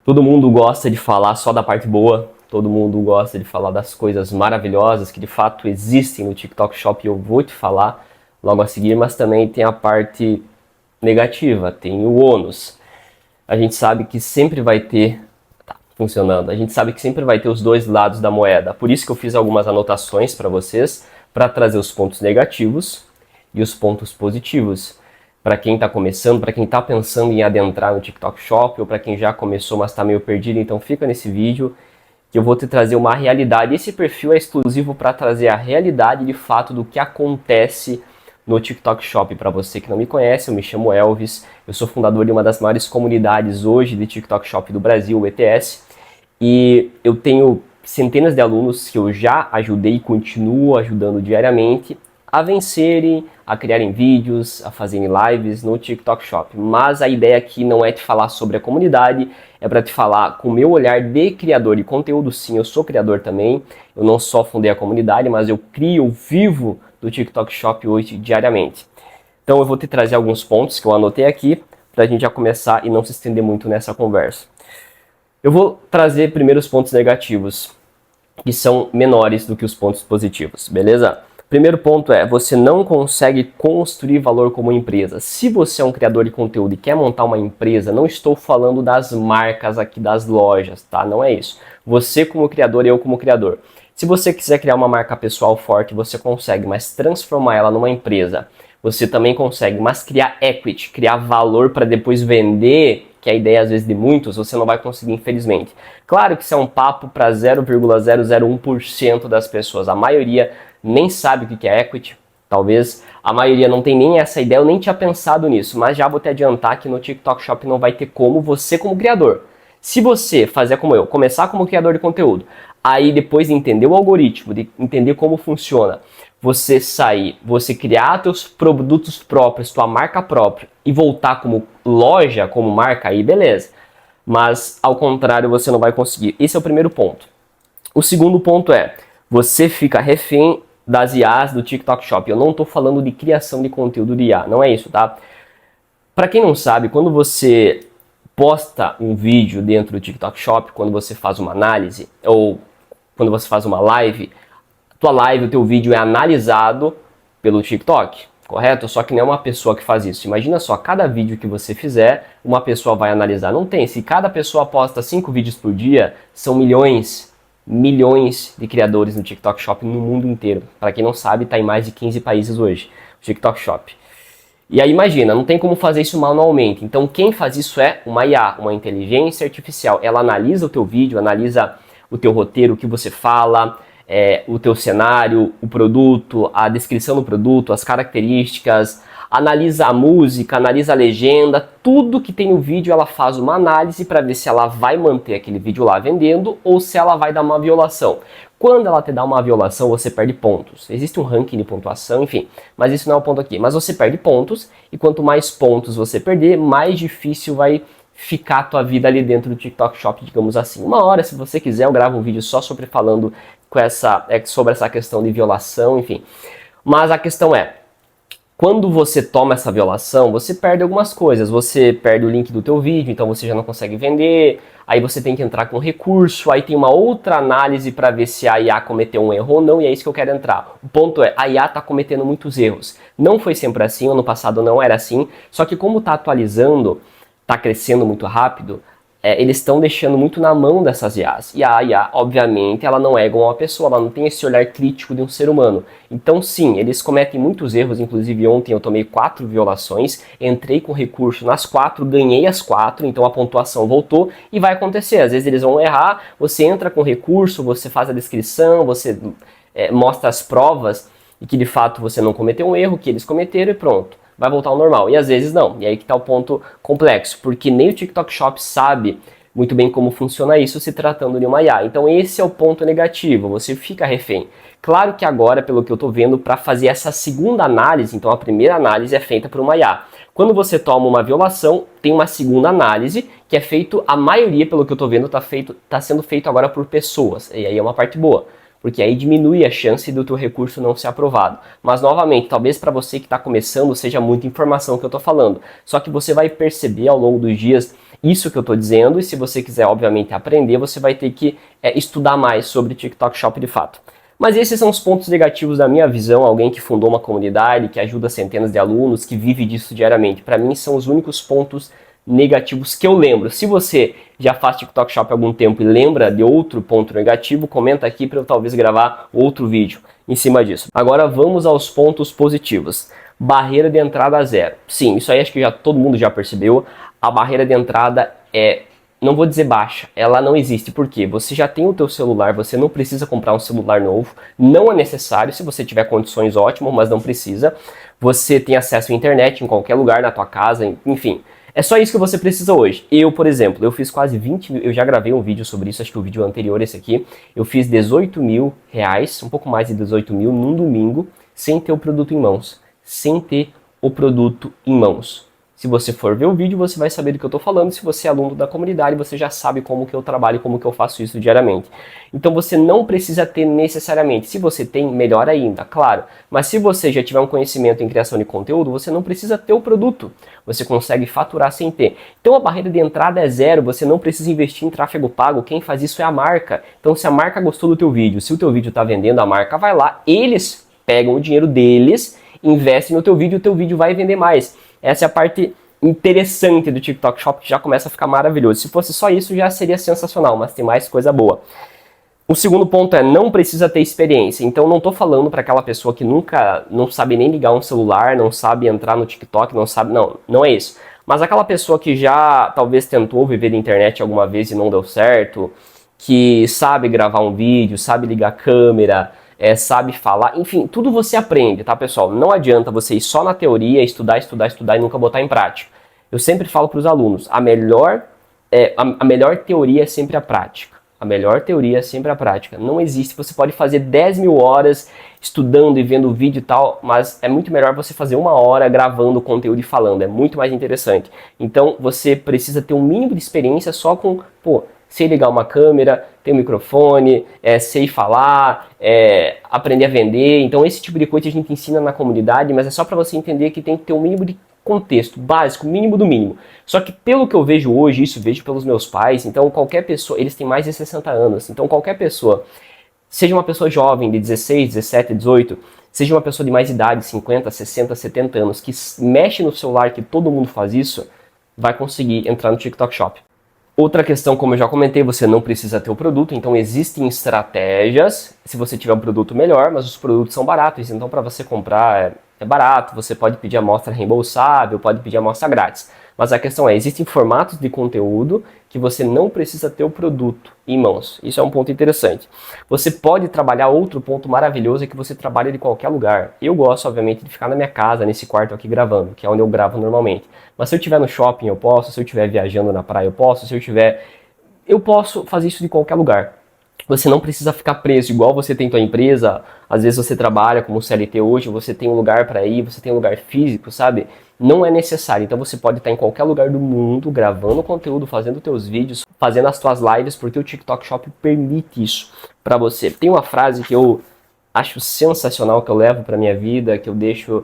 Todo mundo gosta de falar só da parte boa, todo mundo gosta de falar das coisas maravilhosas que de fato existem no TikTok Shop e eu vou te falar logo a seguir, mas também tem a parte negativa, tem o ônus. A gente sabe que sempre vai ter, a gente sabe que sempre vai ter os dois lados da moeda, por isso que eu fiz algumas anotações para vocês, para trazer os pontos negativos e os pontos positivos. Para quem está começando, para quem está pensando em adentrar no TikTok Shop ou para quem já começou, mas está meio perdido, então fica nesse vídeo que eu vou te trazer uma realidade. Esse perfil é exclusivo para trazer a realidade de fato do que acontece no TikTok Shop. Para você que não me conhece, eu me chamo Elvis, eu sou fundador de uma das maiores comunidades hoje de TikTok Shop do Brasil, o ETS, e eu tenho centenas de alunos que eu já ajudei e continuo ajudando diariamente a vencerem, a criarem vídeos, a fazerem lives no TikTok Shop. Mas a ideia aqui não é te falar sobre a comunidade, é para te falar com o meu olhar de criador de conteúdo. Sim, eu sou criador também, eu não só fundei a comunidade, mas eu crio, eu vivo do TikTok Shop hoje diariamente. Então eu vou te trazer alguns pontos que eu anotei aqui, para a gente já começar e não se estender muito nessa conversa. Eu vou trazer primeiro os pontos negativos, que são menores do que os pontos positivos, beleza? Primeiro ponto é, você não consegue construir valor como empresa. Se você é um criador de conteúdo e quer montar uma empresa, não estou falando das marcas aqui, das lojas, tá? Não é isso. Você como criador e eu como criador. Se você quiser criar uma marca pessoal forte, você consegue, mas transformar ela numa empresa, você também consegue, mas criar equity, criar valor para depois vender, que é a ideia às vezes de muitos, você não vai conseguir, infelizmente. Claro que isso é um papo para 0,001% das pessoas. A maioria nem sabe o que é equity, talvez a maioria não tem nem essa ideia, eu nem tinha pensado nisso, mas já vou te adiantar que no TikTok Shop não vai ter como você como criador. Se você fazer como eu, começar como criador de conteúdo, aí depois de entender o algoritmo, de entender como funciona, você sair, você criar seus produtos próprios, sua marca própria e voltar como loja, como marca, aí beleza. Mas ao contrário você não vai conseguir. Esse é o primeiro ponto. O segundo ponto é, você fica refém das IAs do TikTok Shop. Eu não estou falando de criação de conteúdo de IA, não é isso, tá? Para quem não sabe, quando você posta um vídeo dentro do TikTok Shop, quando você faz uma análise ou quando você faz uma live, tua live, o teu vídeo é analisado pelo TikTok, correto? Só que não é uma pessoa que faz isso. Imagina só, cada vídeo que você fizer, uma pessoa vai analisar. Não tem. Se cada pessoa posta 5 vídeos por dia, são milhões de criadores no TikTok Shop no mundo inteiro. Para quem não sabe, está em mais de 15 países hoje, o TikTok Shop. E aí imagina, não tem como fazer isso manualmente. Então quem faz isso é uma IA, uma inteligência artificial. Ela analisa o teu vídeo, analisa o teu roteiro, o que você fala, o teu cenário, o produto, a descrição do produto, as características, analisa a música, analisa a legenda, tudo que tem no vídeo ela faz uma análise para ver se ela vai manter aquele vídeo lá vendendo ou se ela vai dar uma violação. Quando ela te dá uma violação, você perde pontos. Existe um ranking de pontuação, enfim, mas isso não é o ponto aqui. Mas você perde pontos e quanto mais pontos você perder, mais difícil vai ficar a tua vida ali dentro do TikTok Shop, digamos assim. Uma hora, se você quiser, eu gravo um vídeo só sobre sobre essa questão de violação, enfim. Mas a questão é, quando você toma essa violação, você perde algumas coisas. Você perde o link do teu vídeo, então você já não consegue vender. Aí você tem que entrar com recurso. Aí tem uma outra análise para ver se a IA cometeu um erro ou não. E é isso que eu quero entrar. O ponto é, a IA está cometendo muitos erros. Não foi sempre assim, ano passado não era assim. Só que como está atualizando, está crescendo muito rápido, eles estão deixando muito na mão dessas IAs. E a IA, obviamente, ela não é igual a uma pessoa, ela não tem esse olhar crítico de um ser humano. Então sim, eles cometem muitos erros, inclusive ontem eu tomei 4 violações, entrei com recurso nas 4, ganhei as 4, então a pontuação voltou e vai acontecer. Às vezes eles vão errar, você entra com recurso, você faz a descrição, você mostra as provas e que de fato você não cometeu um erro, que eles cometeram e pronto. Vai voltar ao normal. E às vezes não. E aí que está o ponto complexo, porque nem o TikTok Shop sabe muito bem como funciona isso se tratando de uma IA. Então esse é o ponto negativo, você fica refém. Claro que agora, pelo que eu estou vendo, para fazer essa segunda análise, então a primeira análise é feita por uma IA. Quando você toma uma violação, tem uma segunda análise, que é feito, a maioria, pelo que eu estou vendo, está sendo feito agora por pessoas. E aí é uma parte boa, porque aí diminui a chance do teu recurso não ser aprovado. Mas novamente, talvez para você que está começando seja muita informação que eu estou falando. Só que você vai perceber ao longo dos dias, Isso que eu estou dizendo, e se você quiser, obviamente, aprender, você vai ter que estudar mais sobre TikTok Shop de fato. Mas esses são os pontos negativos da minha visão, alguém que fundou uma comunidade, que ajuda centenas de alunos, que vive disso diariamente. Para mim, são os únicos pontos negativos que eu lembro. Se você já faz TikTok Shop há algum tempo e lembra de outro ponto negativo, comenta aqui para eu talvez gravar outro vídeo em cima disso. Agora vamos aos pontos positivos. Barreira de entrada zero. Sim, isso aí acho que todo mundo já percebeu. A barreira de entrada não vou dizer baixa, ela não existe. Por quê? Você já tem o teu celular, você não precisa comprar um celular novo, não é necessário, se você tiver condições ótimo, mas não precisa. Você tem acesso à internet em qualquer lugar na tua casa, enfim. É só isso que você precisa hoje. Eu, por exemplo, eu fiz quase 20 mil, eu já gravei um vídeo sobre isso, acho que o vídeo anterior esse aqui, eu fiz 18 mil reais, um pouco mais de 18 mil, num domingo, sem ter o produto em mãos. Sem ter o produto em mãos. Se você for ver o vídeo, você vai saber do que eu estou falando. Se você é aluno da comunidade, você já sabe como que eu trabalho, como que eu faço isso diariamente. Então você não precisa ter necessariamente. Se você tem, melhor ainda, claro. Mas se você já tiver um conhecimento em criação de conteúdo, você não precisa ter o produto. Você consegue faturar sem ter. Então a barreira de entrada é zero, você não precisa investir em tráfego pago. Quem faz isso é a marca. Então se a marca gostou do teu vídeo, se o teu vídeo está vendendo, a marca vai lá, eles pegam o dinheiro deles, investem no teu vídeo, o teu vídeo vai vender mais. Essa é a parte interessante do TikTok Shop, que já começa a ficar maravilhoso. Se fosse só isso, já seria sensacional, mas tem mais coisa boa. O segundo ponto é, não precisa ter experiência. Então não estou falando para aquela pessoa que não sabe nem ligar um celular, não sabe entrar no TikTok, não é isso. Mas aquela pessoa que já talvez tentou viver na internet alguma vez e não deu certo, que sabe gravar um vídeo, sabe ligar a câmera, sabe falar, enfim, tudo você aprende, tá, pessoal? Não adianta você ir só na teoria, estudar e nunca botar em prática. Eu sempre falo para os alunos, a melhor teoria é sempre a prática. A melhor teoria é sempre a prática. Não existe, você pode fazer 10 mil horas estudando e vendo vídeo e tal, mas é muito melhor você fazer 1 hora gravando conteúdo e falando, é muito mais interessante. Então você precisa ter um mínimo de experiência só com, sei ligar uma câmera, ter um microfone, sei falar, aprender a vender. Então esse tipo de coisa a gente ensina na comunidade, mas é só para você entender que tem que ter um mínimo de contexto básico, mínimo do mínimo. Só que pelo que eu vejo hoje, isso vejo pelos meus pais, então qualquer pessoa, eles têm mais de 60 anos, então qualquer pessoa, seja uma pessoa jovem de 16, 17, 18, seja uma pessoa de mais idade, 50, 60, 70 anos, que mexe no celular, que todo mundo faz isso, vai conseguir entrar no TikTok Shop. Outra questão, como eu já comentei, você não precisa ter o produto, então existem estratégias, se você tiver um produto melhor, mas os produtos são baratos, então para você comprar é barato, você pode pedir amostra reembolsável, pode pedir amostra grátis. Mas a questão é, existem formatos de conteúdo que você não precisa ter o produto em mãos. Isso é um ponto interessante. Você pode trabalhar, outro ponto maravilhoso é que você trabalha de qualquer lugar. Eu gosto, obviamente, de ficar na minha casa, nesse quarto aqui gravando, que é onde eu gravo normalmente. Mas se eu estiver no shopping, eu posso. Se eu estiver viajando na praia, eu posso. Eu posso fazer isso de qualquer lugar. Você não precisa ficar preso, igual você tem tua empresa, às vezes você trabalha como CLT hoje, você tem um lugar para ir, você tem um lugar físico, sabe? Não é necessário, então você pode estar em qualquer lugar do mundo, gravando conteúdo, fazendo teus vídeos, fazendo as tuas lives, porque o TikTok Shop permite isso para você. Tem uma frase que eu acho sensacional, que eu levo para minha vida, que eu deixo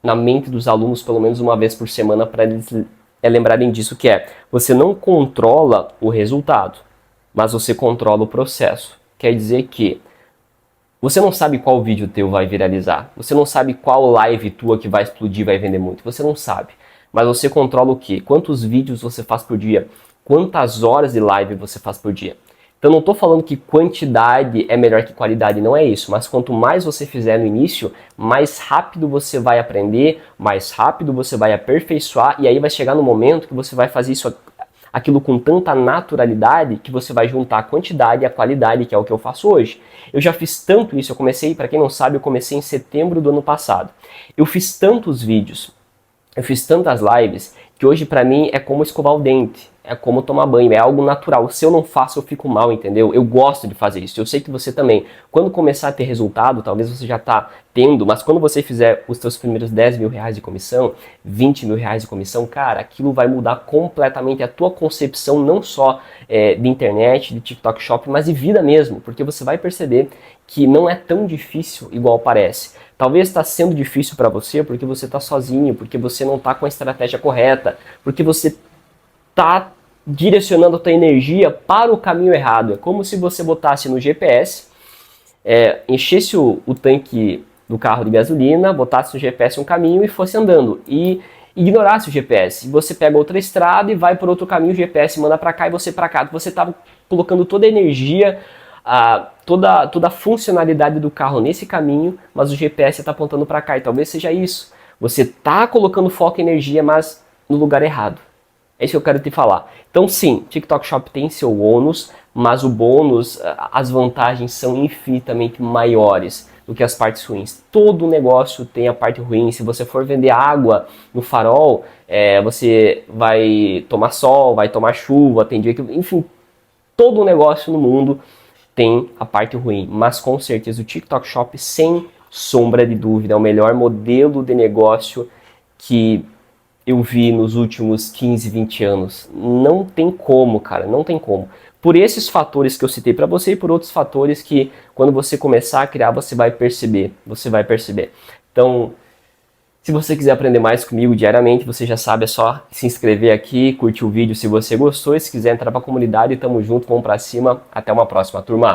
na mente dos alunos pelo menos uma vez por semana para eles lembrarem disso, que é, você não controla o resultado, mas você controla o processo. Quer dizer que você não sabe qual vídeo teu vai viralizar, você não sabe qual live tua que vai explodir, vai vender muito, você não sabe. Mas você controla o quê? Quantos vídeos você faz por dia? Quantas horas de live você faz por dia? Então não estou falando que quantidade é melhor que qualidade, não é isso. Mas quanto mais você fizer no início, mais rápido você vai aprender, mais rápido você vai aperfeiçoar, e aí vai chegar no momento que você vai fazer aquilo com tanta naturalidade que você vai juntar a quantidade e a qualidade, que é o que eu faço hoje. Eu já fiz tanto isso, eu comecei, para quem não sabe, eu comecei em setembro do ano passado. Eu fiz tantos vídeos, eu fiz tantas lives, que hoje para mim é como escovar o dente, é como tomar banho, é algo natural. Se eu não faço, eu fico mal, entendeu? Eu gosto de fazer isso, eu sei que você também. Quando começar a ter resultado, talvez você já está tendo, mas quando você fizer os seus primeiros 10 mil reais de comissão, 20 mil reais de comissão, cara, aquilo vai mudar completamente a tua concepção, não só de internet, de TikTok Shop, mas de vida mesmo, porque você vai perceber que não é tão difícil igual parece. Talvez está sendo difícil para você porque você está sozinho, porque você não está com a estratégia correta, porque você tá direcionando a tua energia para o caminho errado. É como se você botasse no GPS, enchesse o tanque do carro de gasolina, botasse no GPS um caminho e fosse andando. E ignorasse o GPS. Você pega outra estrada e vai por outro caminho, o GPS manda para cá e você para cá. Você estava colocando toda a energia, toda a funcionalidade do carro nesse caminho, mas o GPS está apontando para cá. E talvez seja isso. Você está colocando foco e energia, mas no lugar errado. É isso que eu quero te falar. Então sim, TikTok Shop tem seu ônus, mas o bônus, as vantagens são infinitamente maiores do que as partes ruins. Todo negócio tem a parte ruim. Se você for vender água no farol, você vai tomar sol, vai tomar chuva, tem dia que... Enfim, todo negócio no mundo tem a parte ruim. Mas com certeza o TikTok Shop, sem sombra de dúvida, é o melhor modelo de negócio que eu vi nos últimos 15, 20 anos. Não tem como, cara, não tem como. Por esses fatores que eu citei para você e por outros fatores que quando você começar a criar, você vai perceber. Então, se você quiser aprender mais comigo diariamente, você já sabe, é só se inscrever aqui, curtir o vídeo se você gostou. E se quiser entrar para a comunidade, tamo junto, vamos para cima. Até uma próxima, turma.